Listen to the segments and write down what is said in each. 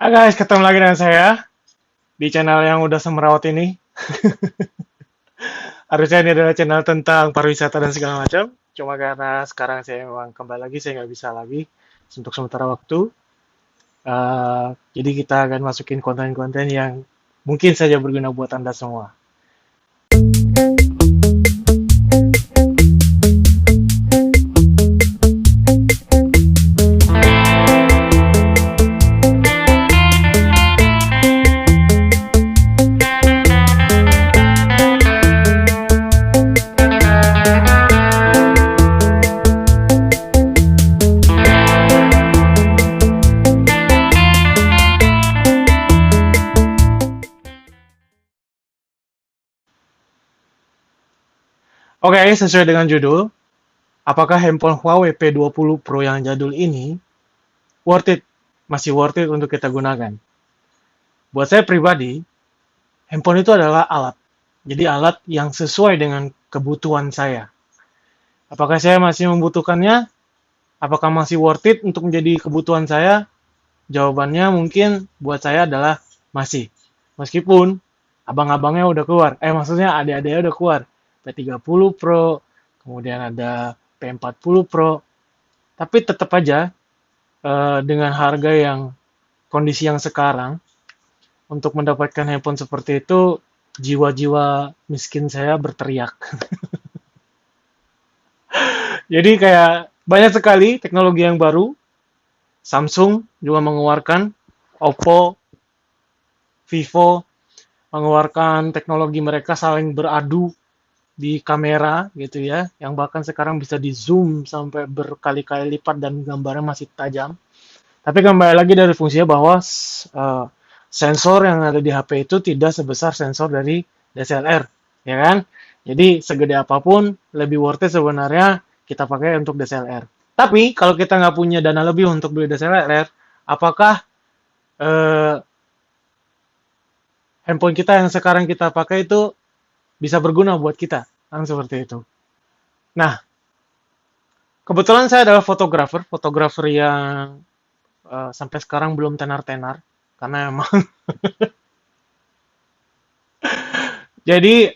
Hai guys, ketemu lagi dengan saya di channel yang udah semerawat ini. Harusnya ini adalah channel tentang pariwisata dan segala macam. Cuma karena sekarang saya memang kembali lagi, saya nggak bisa lagi untuk sementara waktu. Jadi kita akan masukin konten-konten yang mungkin saja berguna buat Anda semua. Oke, sesuai dengan judul, apakah handphone Huawei P20 Pro yang jadul ini worth it? Masih worth it untuk kita gunakan? Buat saya pribadi, handphone itu adalah alat. Jadi alat yang sesuai dengan kebutuhan saya. Apakah saya masih membutuhkannya? Apakah masih worth it untuk menjadi kebutuhan saya? Jawabannya mungkin buat saya adalah masih. Meskipun abang-abangnya udah keluar. Maksudnya adik-adiknya udah keluar. P30 Pro, kemudian ada P40 Pro. Tapi tetap aja dengan harga yang kondisi yang sekarang, untuk mendapatkan handphone seperti itu, jiwa-jiwa miskin saya berteriak. Jadi kayak banyak sekali teknologi yang baru. Samsung juga mengeluarkan, Oppo, Vivo mengeluarkan teknologi mereka saling beradu di kamera gitu ya, yang bahkan sekarang bisa di zoom sampai berkali-kali lipat dan gambarnya masih tajam. Tapi kembali lagi dari fungsinya bahwa sensor yang ada di HP itu tidak sebesar sensor dari DSLR, ya kan? Jadi segede apapun lebih worth it sebenarnya kita pakai untuk DSLR. Tapi kalau kita nggak punya dana lebih untuk beli DSLR, apakah eh, handphone kita yang sekarang kita pakai itu bisa berguna buat kita? Kan seperti itu. Nah, kebetulan saya adalah fotografer, fotografer yang sampai sekarang belum tenar-tenar karena emang jadi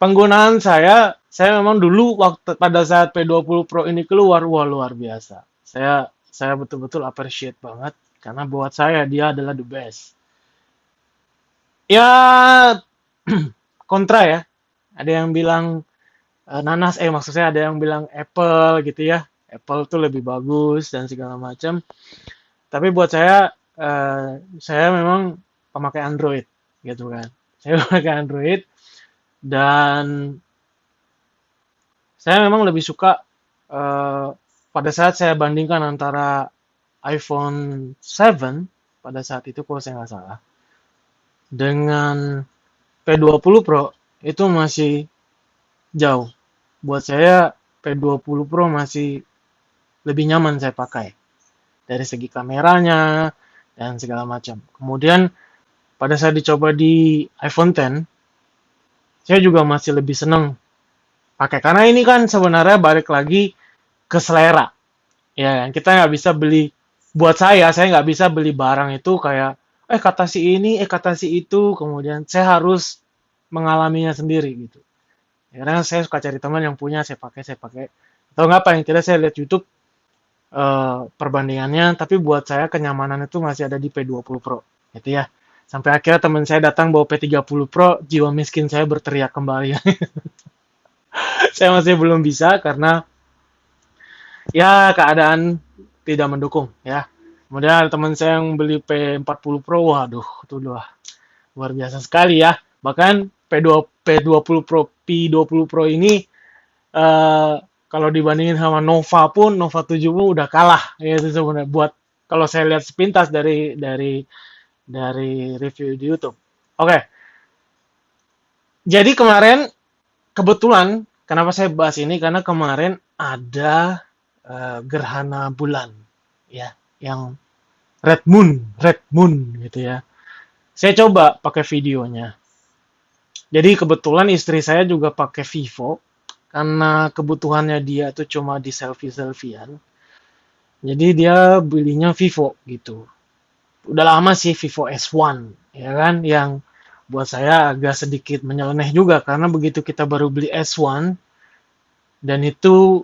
penggunaan saya memang dulu waktu pada saat P20 Pro ini keluar, wah luar biasa. Saya betul-betul appreciate banget karena buat saya dia adalah the best. Ya kontra ya. Ada yang bilang nanas, maksud saya ada yang bilang Apple gitu ya. Apple tuh lebih bagus dan segala macam. Tapi buat saya memang pemakai Android gitu kan. Saya pakai Android dan saya memang lebih suka pada saat saya bandingkan antara iPhone 7 pada saat itu kalau saya nggak salah dengan P20 Pro itu masih jauh. Buat saya P20 Pro masih lebih nyaman saya pakai dari segi kameranya dan segala macam. Kemudian pada saat dicoba di iPhone X, saya juga masih lebih seneng pakai karena ini kan sebenarnya balik lagi ke selera. Ya, kita nggak bisa beli, buat saya nggak bisa beli barang itu kayak, kata si ini, kata si itu, kemudian saya harus mengalaminya sendiri gitu. Ya, karena saya suka cari teman yang punya, saya pakai. Atau nggak, paling tidak saya lihat YouTube perbandingannya, tapi buat saya kenyamanan itu masih ada di P20 Pro, gitu ya. Sampai akhirnya teman saya datang bawa P30 Pro, jiwa miskin saya berteriak kembali. Saya masih belum bisa karena ya keadaan tidak mendukung ya. Kemudian ada teman saya yang beli P40 Pro, waduh itu udah luar biasa sekali ya. Bahkan P20 Pro, P20 Pro ini eh, kalau dibandingin sama Nova pun, Nova 7 pun udah kalah ya itu sebenarnya buat kalau saya lihat sepintas dari review di YouTube. Oke, jadi kemarin kebetulan kenapa saya bahas ini karena kemarin ada gerhana bulan ya yang Red Moon gitu ya. Saya coba pakai videonya. Jadi kebetulan istri saya juga pakai Vivo karena kebutuhannya dia tuh cuma di selfie-selfiean. Jadi dia belinya Vivo gitu. udah lama sih Vivo S1, ya kan, yang buat saya agak sedikit menyeleneh juga karena begitu kita baru beli S1 dan itu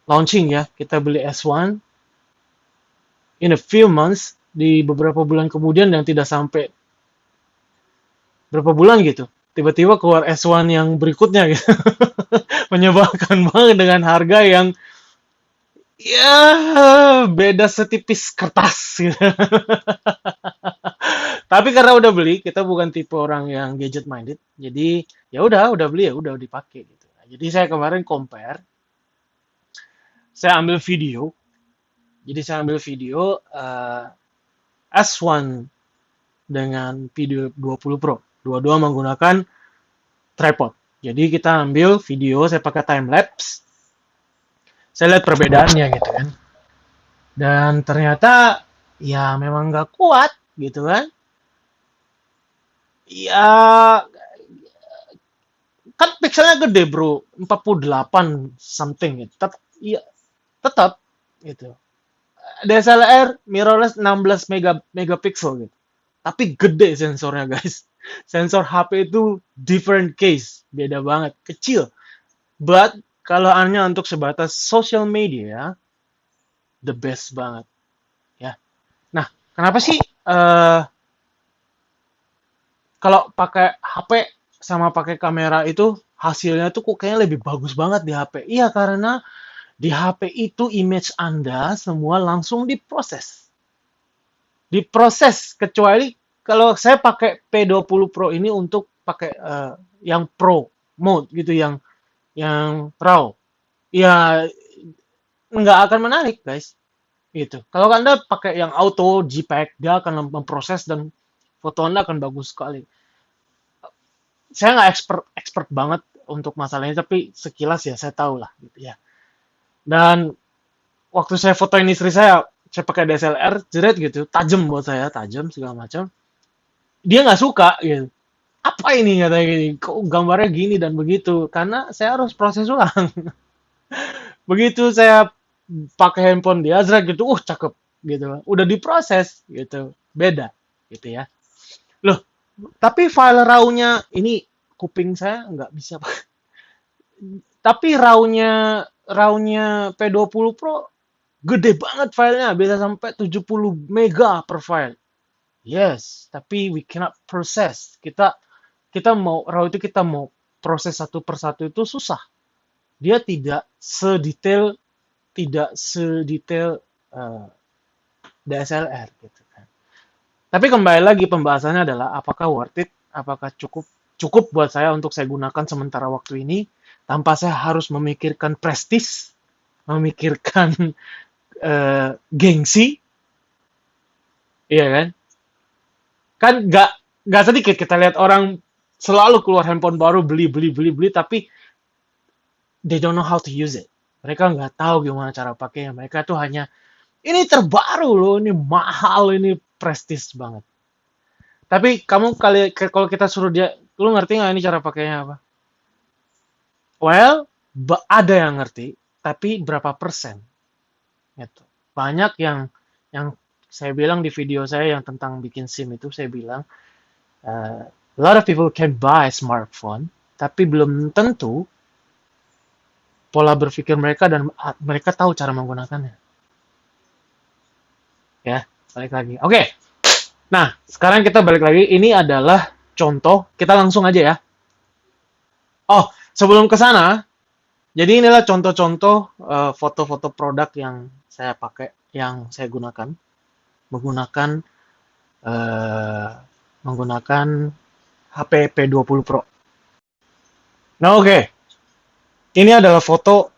launching ya, kita beli S1 in a few months, di beberapa bulan kemudian yang tidak sampai berapa bulan gitu, tiba-tiba keluar S1 yang berikutnya gitu. Menyebalkan banget dengan harga yang ya beda setipis kertas gitu. Tapi karena udah beli, kita bukan tipe orang yang gadget minded. Jadi ya udah beli ya udah dipakai gitu. Jadi saya kemarin compare, saya ambil video. Jadi saya ambil video S1 dengan video 20 Pro. Dua-dua menggunakan tripod. Jadi kita ambil video, saya pakai time lapse. Saya lihat perbedaannya gitu kan. Dan ternyata ya memang nggak kuat gitu kan. Ya kan pixelnya gede bro, 48 something gitu. Ya, tetap gitu. DSLR mirrorless 16 megapiksel gitu. Tapi gede sensornya guys. Sensor HP itu different case, beda banget, kecil. But kalau hanya untuk sebatas social media, the best banget ya. Nah, kenapa sih kalau pakai HP sama pakai kamera itu hasilnya tuh kok kayaknya lebih bagus banget di HP? Iya, karena di HP itu image Anda semua langsung diproses. Diproses, kecuali kalau saya pakai P20 Pro ini untuk pakai yang Pro mode gitu, yang RAW. Ya nggak akan menarik, guys. Gitu. Kalau Anda pakai yang auto JPEG, dia akan memproses dan foto Anda akan bagus sekali. Saya nggak expert banget untuk masalah ini, tapi sekilas ya saya tahu lah gitu ya. Dan waktu saya fotoin istri saya pakai DSLR, jeret gitu, tajam buat saya, tajam segala macam. Dia nggak suka gitu. Apa ini katanya gini, kok gambarnya gini dan begitu, karena saya harus proses ulang. Begitu saya pakai handphone dia, jeret gitu, cakep gitu, udah diproses gitu, beda gitu ya. Loh, tapi file RAW-nya ini kuping saya nggak bisa. Tapi RAW-nya P20 Pro gede banget filenya, bisa sampai 70 mega per file. Yes, tapi we cannot process. Kita kita mau RAW itu kita mau proses satu persatu itu susah. Dia tidak sedetail DSLR gitu kan. Tapi kembali lagi pembahasannya adalah apakah worth it, apakah cukup cukup buat saya untuk saya gunakan sementara waktu ini tanpa saya harus memikirkan prestis, memikirkan gengsi, iya kan? Kan nggak sedikit kita lihat orang selalu keluar handphone baru, beli, tapi they don't know how to use it. Mereka nggak tahu gimana cara pakainya. Mereka tuh hanya ini terbaru loh, ini mahal, ini prestis banget. Tapi kalau kita suruh dia, lu ngerti nggak ini cara pakainya apa? Well, ada yang ngerti, tapi berapa persen? Gitu. Banyak yang saya bilang di video saya yang tentang bikin SIM itu, saya bilang a lot of people can buy smartphone, tapi belum tentu pola berpikir mereka dan mereka tahu cara menggunakannya. Ya, balik lagi. Oke. Nah, sekarang kita balik lagi. Ini adalah contoh. Kita langsung aja ya. Oh, sebelum ke sana, jadi inilah contoh-contoh foto-foto produk yang saya pakai, yang saya gunakan, menggunakan eh, menggunakan HP P20 Pro. Nah, oke. Ini adalah foto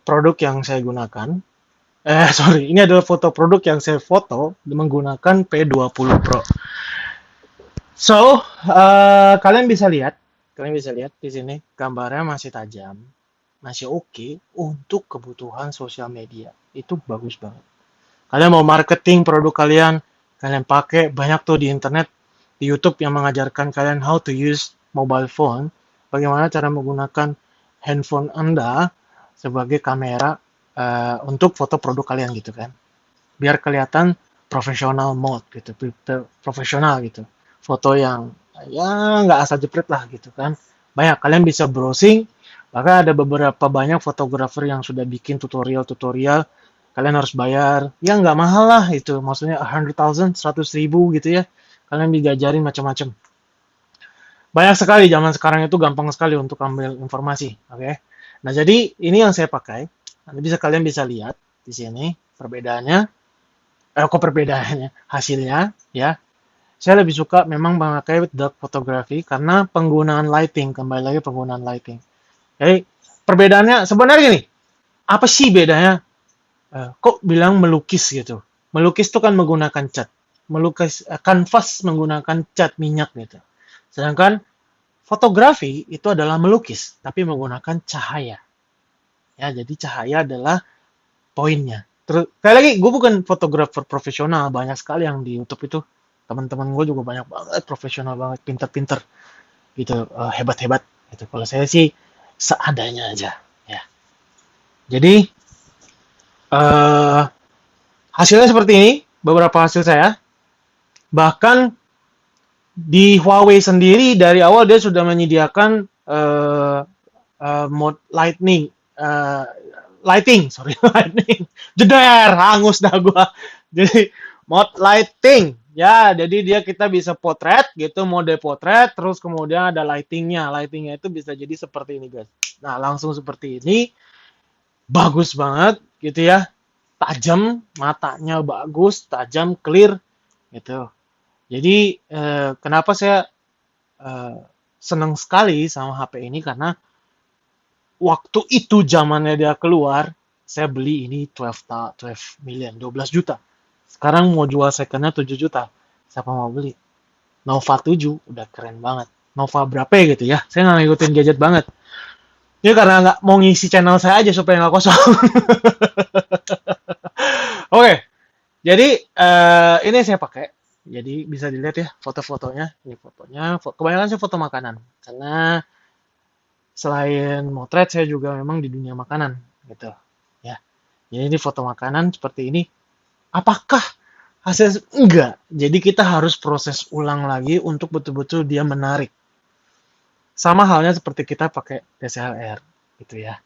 produk yang saya gunakan. Sorry, ini adalah foto produk yang saya foto menggunakan P20 Pro. So, kalian bisa lihat di sini gambarnya masih tajam, masih oke untuk kebutuhan sosial media. Itu bagus banget. Kalian mau marketing produk kalian, kalian pakai banyak tuh di internet, di YouTube yang mengajarkan kalian how to use mobile phone, bagaimana cara menggunakan handphone Anda sebagai kamera untuk foto produk kalian gitu kan. Biar kelihatan professional mode gitu, profesional gitu. Foto yang ya nggak asal jepret lah gitu kan. Banyak, kalian bisa browsing, bahkan ada beberapa banyak fotografer yang sudah bikin tutorial-tutorial. Kalian harus bayar, ya nggak mahal lah itu, maksudnya 100,000, 100,000 gitu ya. Kalian diajarin macam-macam. Banyak sekali zaman sekarang itu gampang sekali untuk ambil informasi, oke? Okay? Nah, jadi ini yang saya pakai. Nanti kalian bisa lihat di sini perbedaannya. Kok perbedaannya? Hasilnya, ya. Saya lebih suka memang memakai dark photography karena penggunaan lighting. Kembali lagi penggunaan lighting. Jadi perbedaannya sebenarnya gini. Apa sih bedanya? Kok bilang melukis gitu? Melukis itu kan menggunakan cat. Melukis kanvas menggunakan cat minyak gitu. Sedangkan fotografi itu adalah melukis, tapi menggunakan cahaya. Ya, jadi cahaya adalah poinnya. Terus, sekali lagi, gue bukan fotografer profesional. Banyak sekali yang di YouTube itu. Teman-teman gue juga banyak banget, profesional banget, pinter-pinter. Gitu, hebat-hebat. Gitu. Kalau saya sih, seadanya aja. Ya. Jadi, hasilnya seperti ini. Beberapa hasil saya. Bahkan, di Huawei sendiri dari awal dia sudah menyediakan mode lightning, lightning, jeder, hangus dah gua. Jadi mode lighting, ya, jadi dia kita bisa potret gitu, mode potret, terus kemudian ada lightingnya itu bisa jadi seperti ini guys. Nah langsung seperti ini, bagus banget gitu ya, tajam, matanya bagus, tajam, clear gitu. Jadi kenapa saya senang sekali sama HP ini karena waktu itu zamannya dia keluar, saya beli ini 12 million, 12 juta. Sekarang mau jual secondnya 7 juta. Siapa mau beli? Nova 7 udah keren banget. Nova berapa ya gitu ya? Saya nggak ngikutin gadget banget. Ini karena nggak mau ngisi channel saya aja supaya nggak kosong. Oke, jadi ini saya pakai. Jadi bisa dilihat ya foto-fotonya. Ini fotonya. Kebanyakan sih foto makanan. Karena selain motret saya juga memang di dunia makanan gitu ya. Jadi ini foto makanan seperti ini. Apakah hasil enggak? Jadi kita harus proses ulang lagi untuk betul-betul dia menarik. Sama halnya seperti kita pakai DSLR gitu ya.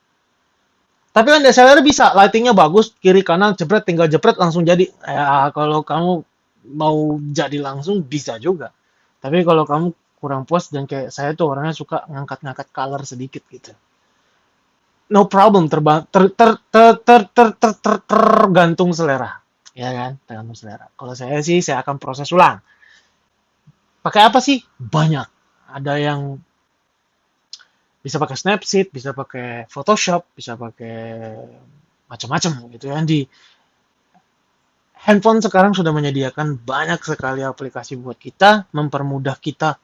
Tapi kan DSLR bisa lightingnya bagus, kiri kanan jepret tinggal jepret langsung jadi. Ya kalau kamu mau jadi langsung bisa juga. Tapi kalau kamu kurang puas dan kayak saya tuh orangnya suka ngangkat-ngangkat color sedikit gitu. No problem, tergantung selera. Ya kan, tergantung selera. Kalau saya sih saya akan proses ulang. Pakai apa sih? Banyak. Ada yang bisa pakai Snapseed, bisa pakai Photoshop, bisa pakai macam-macam gitu ya. Di handphone sekarang sudah menyediakan banyak sekali aplikasi buat kita, mempermudah kita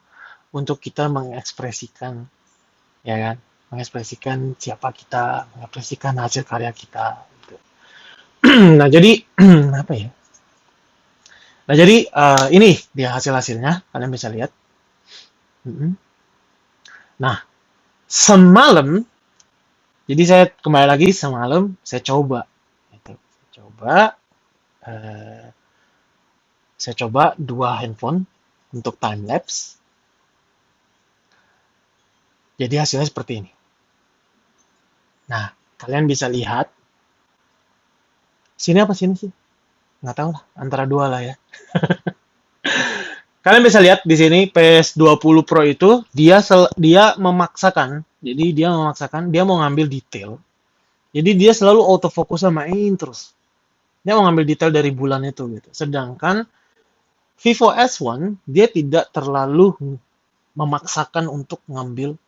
untuk kita mengekspresikan, ya kan, mengekspresikan siapa kita, mengekspresikan hasil karya kita. Gitu. Nah jadi apa ya? Nah jadi ini dia hasil-hasilnya, kalian bisa lihat. Nah semalam, jadi saya kembali lagi semalam saya coba, gitu. Saya coba dua handphone untuk time lapse. Jadi hasilnya seperti ini. Nah, kalian bisa lihat. Sini apa sini sih? Nggak tahu lah, antara dua lah ya. Kalian bisa lihat di sini PS20 Pro itu dia memaksakan. Jadi dia mau ngambil detail. Jadi dia selalu autofokusnya main terus. Dia mau ngambil detail dari bulan itu gitu. Sedangkan Vivo S1 dia tidak terlalu memaksakan untuk ngambil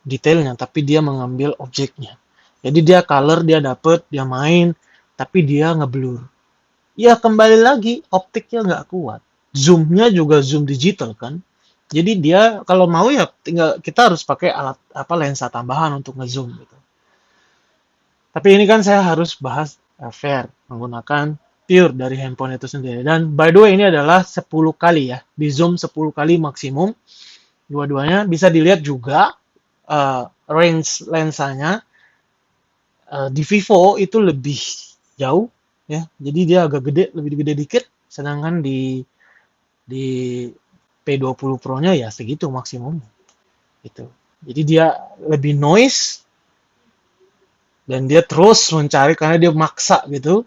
detailnya, tapi dia mengambil objeknya. Jadi dia color dia dapet, dia main, tapi dia ngeblur. Ya kembali lagi optiknya nggak kuat. Zoomnya juga zoom digital kan. Jadi dia kalau mau ya tinggal kita harus pakai alat lensa tambahan untuk ngezoom gitu. Tapi ini kan saya harus bahas fair menggunakan pure dari handphone itu sendiri. Dan by the way ini adalah 10 kali ya. Di zoom 10 kali maksimum. Dua-duanya bisa dilihat juga range lensanya di Vivo itu lebih jauh ya. Jadi dia agak gede, lebih gede dikit. Sedangkan di P20 Pro-nya ya segitu maksimum gitu. Jadi dia lebih noise dan dia terus mencari karena dia maksa gitu,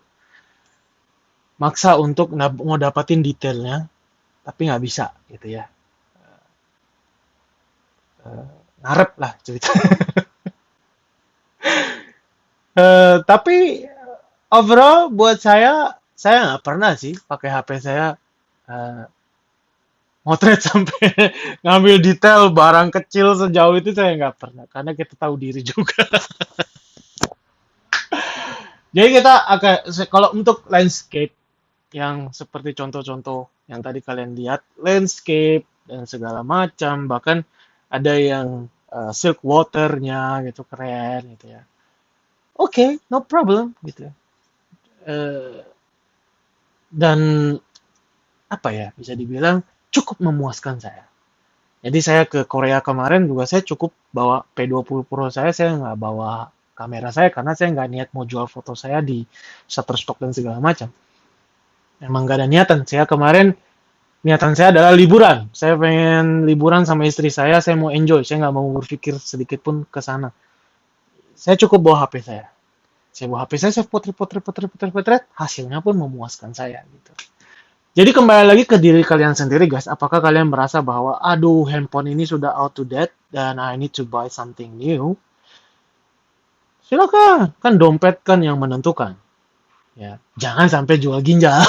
maksa untuk mau dapatin detailnya, tapi nggak bisa gitu ya. Eh, Ngarep lah cerita. Tapi overall buat saya nggak pernah sih pakai HP saya eh, motret sampai ngambil detail barang kecil sejauh itu saya nggak pernah karena kita tahu diri juga. Jadi kita akan kalau untuk landscape yang seperti contoh-contoh yang tadi kalian lihat, landscape dan segala macam, bahkan ada yang silk waternya gitu keren gitu ya. Oke, no problem gitu. Eh, dan apa ya bisa dibilang cukup memuaskan saya. Jadi saya ke Korea kemarin juga saya cukup bawa P20 Pro saya nggak bawa kamera saya karena saya nggak niat mau jual foto saya di Shutterstock dan segala macam. Emang nggak ada niatan. Saya kemarin niatan saya adalah liburan. Saya pengen liburan sama istri saya mau enjoy. Saya nggak mau berpikir sedikit pun ke sana. Saya cukup bawa HP saya. Saya bawa HP saya potret, hasilnya pun memuaskan saya gitu. Jadi kembali lagi ke diri kalian sendiri guys, apakah kalian merasa bahwa aduh handphone ini sudah out to date dan I need to buy something new? Silakan, kan dompet kan yang menentukan. Ya, jangan sampai jual ginjal.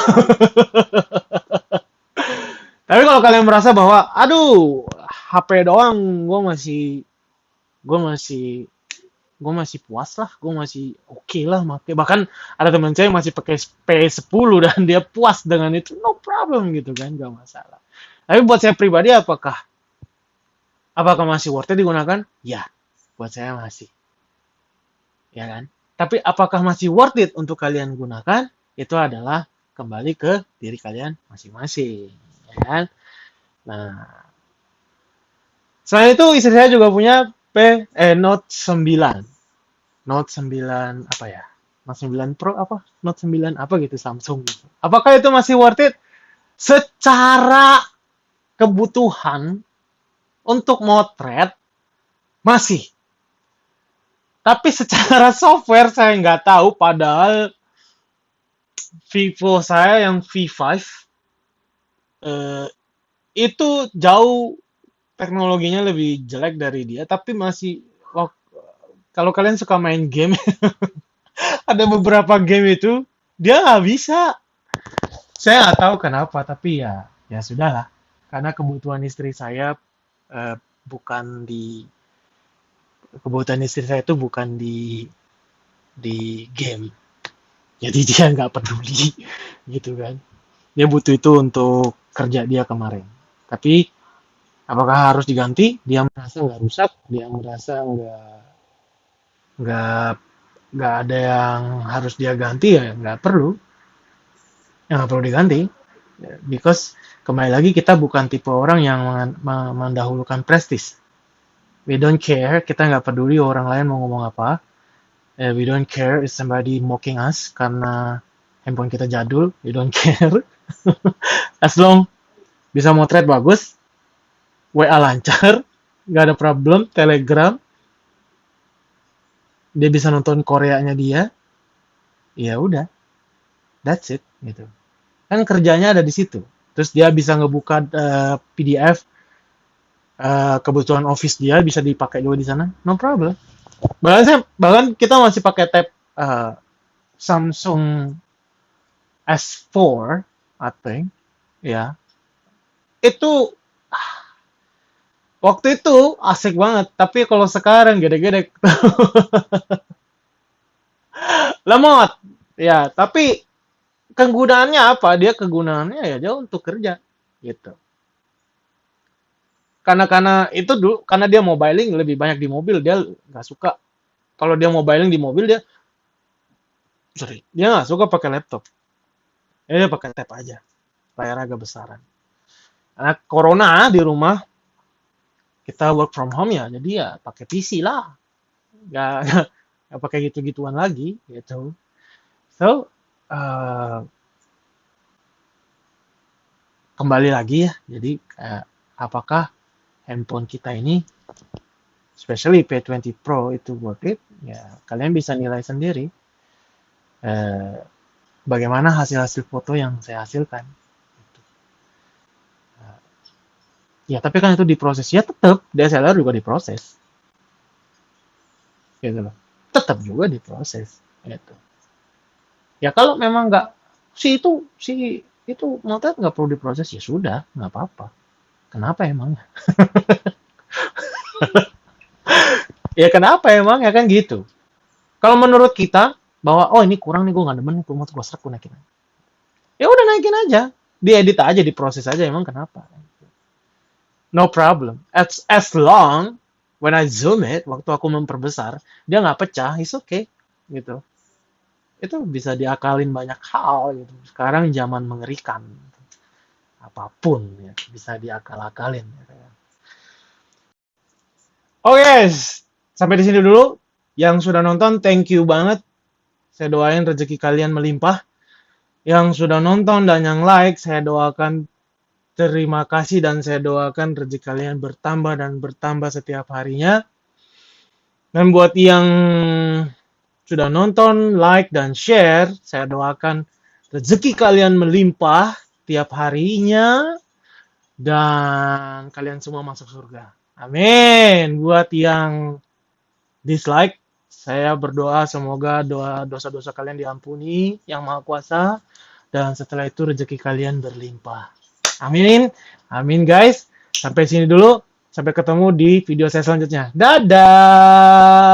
Tapi kalau kalian merasa bahwa aduh HP doang gue masih gue masih puas lah, gue masih oke lah make. Bahkan ada teman saya yang masih pakai P10 dan dia puas dengan itu, no problem gitu kan, gak masalah. Tapi buat saya pribadi apakah masih worth it digunakan? Ya, buat saya masih, ya kan. Tapi apakah masih worth it untuk kalian gunakan? Itu adalah kembali ke diri kalian masing-masing, ya kan. Nah, selain itu istri saya juga punya Note 9. Note 9 apa ya? Note 9 Pro apa? Note 9 apa gitu Samsung gitu. Apakah itu masih worth it? Secara kebutuhan untuk motret masih. Tapi secara software saya nggak tahu padahal Vivo saya yang V5 eh, itu jauh teknologinya lebih jelek dari dia tapi masih kalau kalian suka main game ada beberapa game itu dia nggak bisa. Saya nggak tahu kenapa, tapi ya sudahlah. Karena kebutuhan istri saya eh, bukan di kebutuhan istri saya itu bukan di game. Jadi dia nggak peduli gitu kan. Dia butuh itu untuk kerja dia kemarin. Tapi apakah harus diganti? Dia merasa nggak rusak, dia merasa nggak nggak ada yang harus dia ganti ya nggak perlu, ya nggak perlu diganti. Because kembali lagi kita bukan tipe orang yang mendahulukan prestis. We don't care, kita nggak peduli orang lain mau ngomong apa. We don't care if somebody mocking us karena handphone kita jadul. We don't care. As long bisa motret bagus, WA lancar, nggak ada problem, Telegram, dia bisa nonton Koreanya dia, ya udah, that's it gitu. Kan kerjanya ada di situ. Terus dia bisa ngebuka PDF kebutuhan office dia bisa dipakai juga di sana, no problem. Bahkan kita masih pakai tab Samsung S4, I think, ya. Itu waktu itu asik banget, tapi kalau sekarang gede-gede lemot. Ya, tapi kegunaannya apa? Kegunaannya ya dia untuk kerja gitu. Karena itu dulu karena dia mobiling lebih banyak di mobil, dia nggak suka. Kalau dia mobiling di mobil dia nggak suka pakai laptop. Dia pakai tab aja, layar agak besaran. Karena corona di rumah, kita work from home ya, jadi ya pakai PC lah. Nggak pakai gitu-gituan lagi gitu. So, eh, kembali lagi ya. Jadi apakah handphone kita ini, especially P20 Pro itu worth it? Ya, kalian bisa nilai sendiri. Eh, Bagaimana hasil-hasil foto yang saya hasilkan. Gitu. Ya, tapi kan itu diproses. Ya tetap, DSLR juga diproses. Gitu loh. Tetap juga diproses. Gitu. Ya kalau memang nggak, si itu motret nggak perlu diproses, ya sudah, nggak apa-apa. Kenapa emang? Ya kenapa emang? Ya kan gitu. Kalau menurut kita, bahwa, oh ini kurang nih, gue nggak demen, gue mau gue serak, gue naikin. Ya udah naikin aja. Diedit aja, diproses aja, emang kenapa? No problem. As long when I zoom it, waktu aku memperbesar, dia nggak pecah, it's okay. Gitu. Itu bisa diakalin banyak hal gitu. Sekarang zaman mengerikan. Apapun ya, bisa diakal-akalin. Gitu ya. Oke guys, sampai di sini dulu. Yang sudah nonton, thank you banget. Saya doain rezeki kalian melimpah. Yang sudah nonton dan yang like, saya doakan terima kasih dan saya doakan rezeki kalian bertambah dan bertambah setiap harinya. Dan buat yang sudah nonton, like, dan share, saya doakan rezeki kalian melimpah tiap harinya dan kalian semua masuk surga. Amin. Buat yang dislike, saya berdoa semoga dosa-dosa kalian diampuni yang Maha Kuasa dan setelah itu rezeki kalian berlimpah. Amin. Amin guys. Sampai sini dulu. Sampai ketemu di video saya selanjutnya. Dadah.